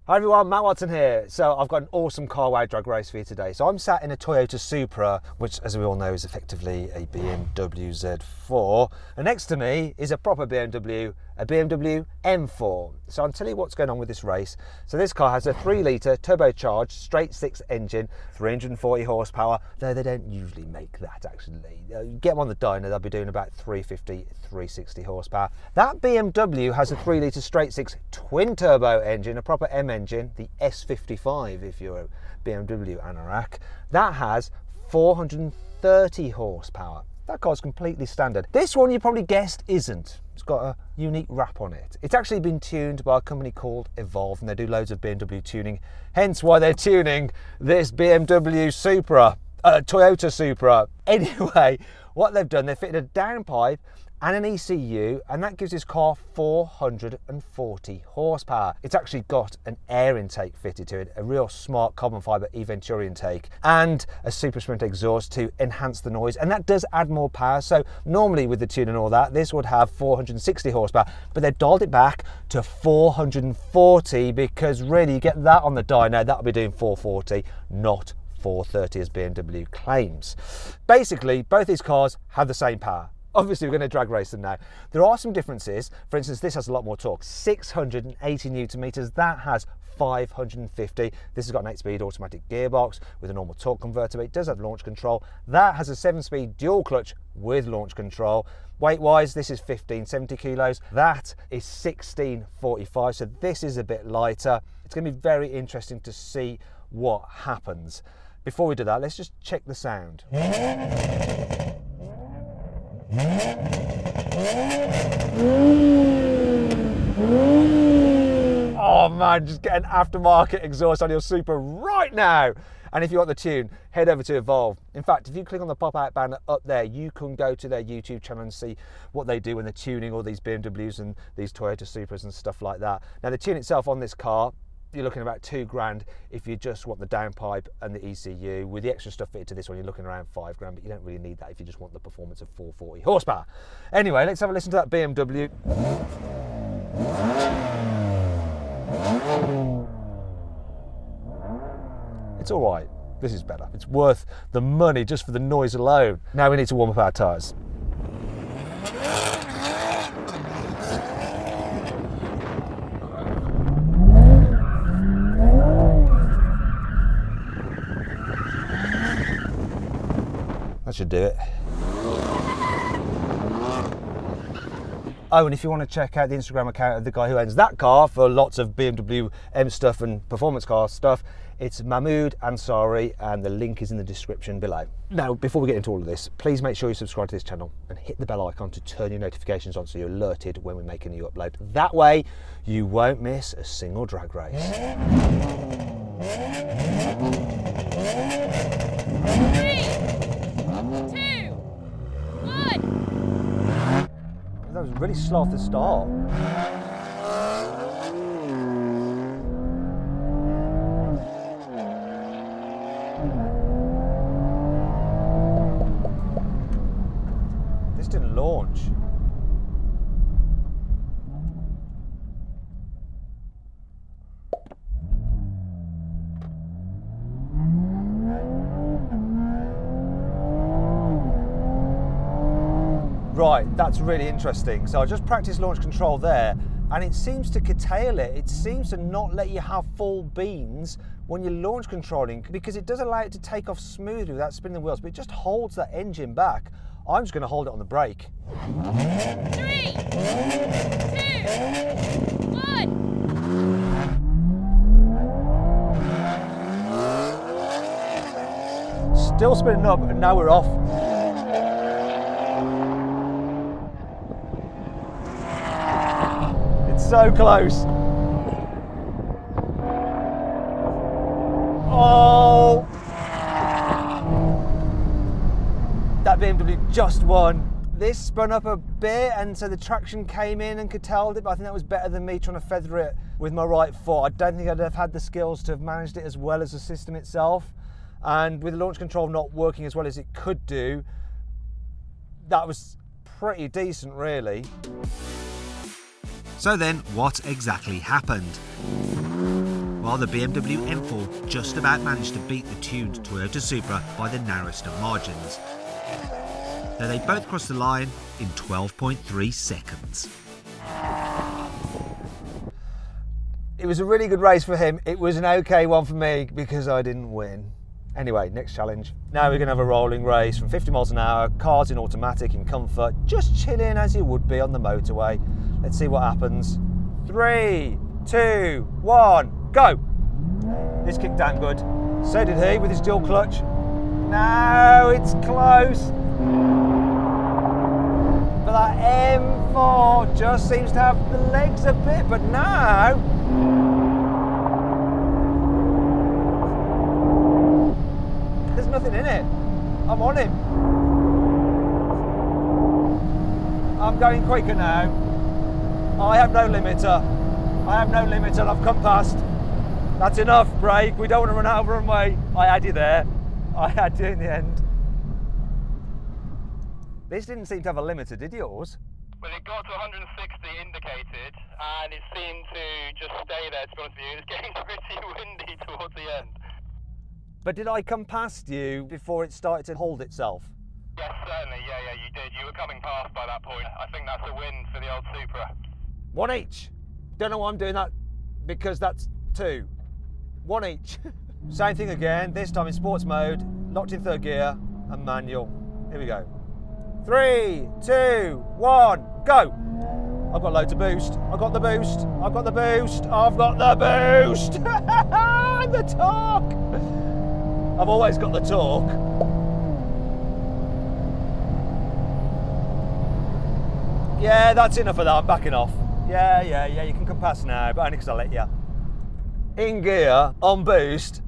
Hi everyone, Matt Watson here. So I've got an awesome carwow drag race for you today. So I'm sat in a Toyota Supra, which as we all know is effectively a BMW Z4. And next to me is a proper BMW, a BMW M4. So I'll tell you what's going on with this race. So this car has a 3-litre turbocharged straight 6 engine, 340 horsepower, though they don't usually make that actually. You get them on the dyno, they'll be doing about 350, 360 horsepower. That BMW has a 3-litre straight 6 twin turbo engine, a proper M engine, the S55 if you're a BMW anorak. That has 430 horsepower. That car's completely standard. This one you probably guessed isn't. It's got a unique wrap on it. It's actually been tuned by a company called Evolve, and they do loads of BMW tuning, hence why they're tuning this BMW Supra, Toyota Supra. Anyway, what they've done, they've fitted a downpipe and an ECU, and that gives this car 440 horsepower. It's actually got an air intake fitted to it, a real smart carbon fibre e-Venturi intake, and a Super Sprint exhaust to enhance the noise, and that does add more power. So normally with the tune and all that, this would have 460 horsepower, but they've dialed it back to 440 because really you get that on the dyno, that'll be doing 440, not 430 as BMW claims. Basically, both these cars have the same power. Obviously, we're going to drag race them now. There are some differences. For instance, this has a lot more torque, 680 newton meters. That has 550. This has got an 8-speed automatic gearbox with a normal torque converter, but it does have launch control. That has a 7-speed dual clutch with launch control. Weight-wise, this is 1570 kilos. That is 1645, so this is a bit lighter. It's going to be very interesting to see what happens. Before we do that, let's just check the sound. Oh man, just get an aftermarket exhaust on your Supra right now. And if you want the tune, head over to Evolve. In fact, if you click on the pop-out banner up there, you can go to their YouTube channel and see what they do when they're tuning all these BMWs and these Toyota Supras and stuff like that. Now the tune itself on this car, you're looking at about £2,000 if you just want the downpipe and the ECU. With the extra stuff fitted to this one, you're looking around £5,000, but you don't really need that if you just want the performance of 440 horsepower. Anyway, let's have a listen to that BMW. It's all right. This is better. It's worth the money just for the noise alone. Now we need to warm up our tyres. That should do it. Oh, and if you want to check out the Instagram account of the guy who owns that car for lots of BMW M stuff and performance car stuff, it's Mahmoud Ansari, and the link is in the description below. Now, before we get into all of this, please make sure you subscribe to this channel and hit the bell icon to turn your notifications on so you're alerted when we make a new upload. That way, you won't miss a single drag race. 3, 2, 1. That was really slow off the start. This didn't launch. Right, that's really interesting. So I just practiced launch control there, and it seems to curtail it. It seems to not let you have full beans when you're launch controlling, because it does allow it to take off smoothly without spinning the wheels, but it just holds that engine back. I'm just going to hold it on the brake. 3, 2, 1. Still spinning up, and now we're off. So close. Oh! That BMW just won. This spun up a bit, and so the traction came in and curtailed it, but I think that was better than me trying to feather it with my right foot. I don't think I'd have had the skills to have managed it as well as the system itself. And with the launch control not working as well as it could do, that was pretty decent, really. So then, what exactly happened? while the BMW M4 just about managed to beat the tuned Toyota Supra by the narrowest of margins, though they both crossed the line in 12.3 seconds. It was a really good race for him. It was an okay one for me because I didn't win. Anyway, next challenge. Now we're going to have a rolling race from 50 miles an hour, cars in automatic, in comfort, just chilling as you would be on the motorway. Let's see what happens. 3, 2, 1, go! This kicked down good. So did he with his dual clutch. No, it's close. But that M4 just seems to have the legs a bit, but now... there's nothing in it. I'm on him. I'm going quicker now. I have no limiter. I have no limiter. I've come past. That's enough, brake. We don't want to run out of runway. I had you there. I had you in the end. This didn't seem to have a limiter, did yours? Well, it got to 160 indicated, and it seemed to just stay there, to be honest with you. It was getting pretty windy towards the end. But did I come past you before it started to hold itself? Yes, certainly. Yeah, you did. You were coming past by that point. I think that's a win for the old Supra. One each. Don't know why I'm doing that, because that's 2. 1 each. Same thing again, this time in sports mode, locked in 3rd gear and manual. Here we go. 3, 2, 1, go! I've got loads of boost. I've got the boost. I've got the boost. I've got the boost. The torque. I've always got the torque. Yeah, that's enough of that. I'm backing off. Yeah, you can come past now, but only because I let you. In gear, on boost,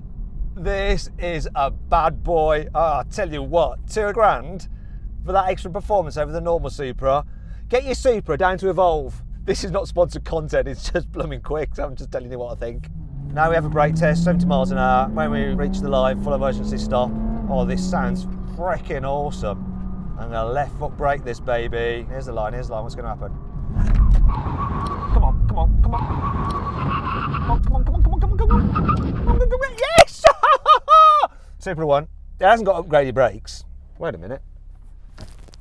this is a bad boy. Oh, I tell you what, £2,000 for that extra performance over the normal Supra. Get your Supra down to Evolve. This is not sponsored content, it's just blooming quick, so I'm just telling you what I think. Now we have a brake test, 70 miles an hour. When we reach the line, full emergency stop. Oh, this sounds freaking awesome. I'm gonna left foot brake this baby. Here's the line, what's gonna happen? Come on. Yes! Supra 1. It hasn't got upgraded brakes. Wait a minute.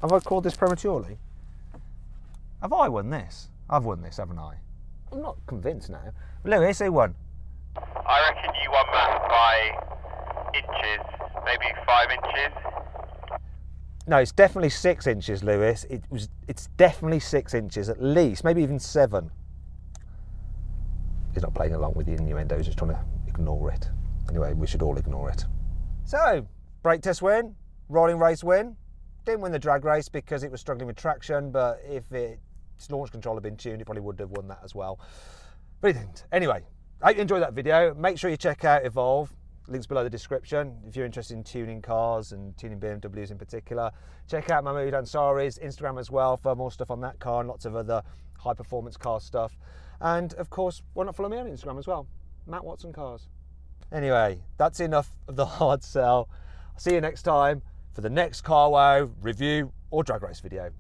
Have I called this prematurely? Have I won this? I've won this, haven't I? I'm not convinced now. Lewis, who won? I reckon you won that by inches, maybe 5 inches. No, it's definitely 6 inches, Lewis. It's definitely 6 inches, at least, maybe even 7. He's not playing along with the innuendo, he's just trying to ignore it. Anyway, we should all ignore it. So, brake test win, rolling race win. Didn't win the drag race because it was struggling with traction, but if its launch control had been tuned, it probably would have won that as well. But it didn't. Anyway, I hope you enjoyed that video. Make sure you check out Evolve. Links below the description. If you're interested in tuning cars and tuning BMWs in particular, check out Mahmood Ansari's Instagram as well for more stuff on that car and lots of other high performance car stuff. And of course, why not follow me on Instagram as well? Matt Watson Cars. Anyway, that's enough of the hard sell. I'll see you next time for the next CarWow review or drag race video.